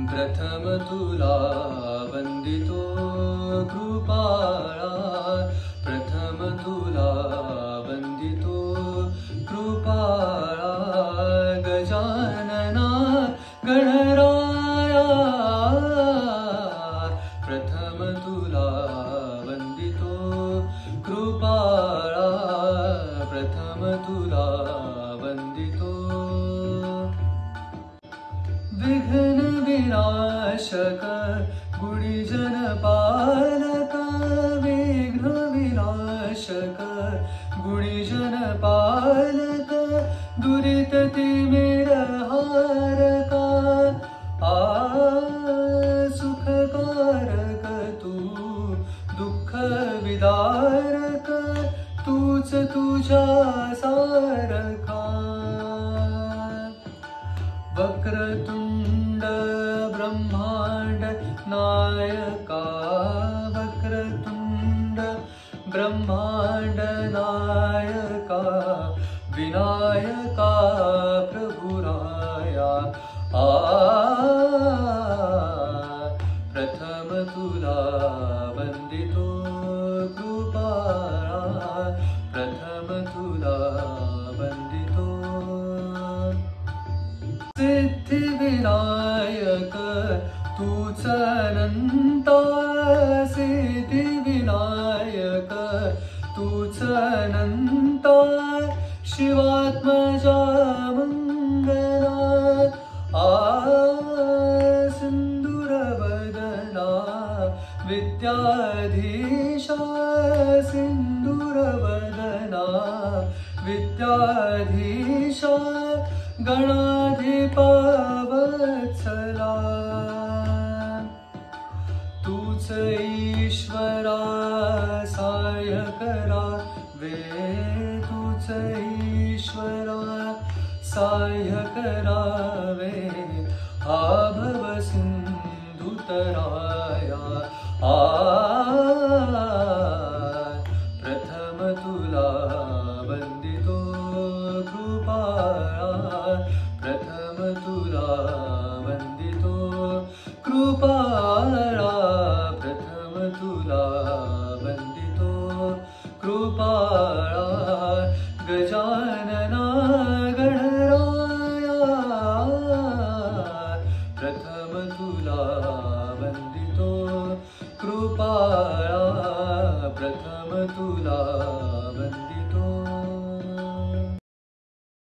प्रथम तुला वंदितो कृपाळा, प्रथम तुला वंदितो कृपाळा, गजानना गणराया, प्रथम तुला वंदितो कृपाळा, प्रथम तुला वंदितो विघ्न विनाशक गुणीजन पालक, विघ्न विनाशक गुणीजन पालक, दुरित तिमिर हारका, सुखकारक तू दुःख विदारक, तूच तुझ्या सारखा, वक्रतुंड ब्रह्मांड नायका, वक्रतुंड ब्रह्मांड नायका, विनायका प्रभुराया, प्रथम तुला वंदितो कृपाळा, प्रथम तुला वंदितो सिद्धिविनायक तूच अनंता, सिद्धिविनायक तूच अनंता, शिवात्मजा मंगला, सिंदूरवदना विद्याधीशा, सिंदूरवदना विद्याधीशा, गणाधिपा वत्सला, तूच ईश्वरा सहाय्य करावे, तूच ईश्वरा सहाय्य करावे, भव सिंधुतराया, प्रथम तुला वंदितो कृपाळा, प्रथम तुला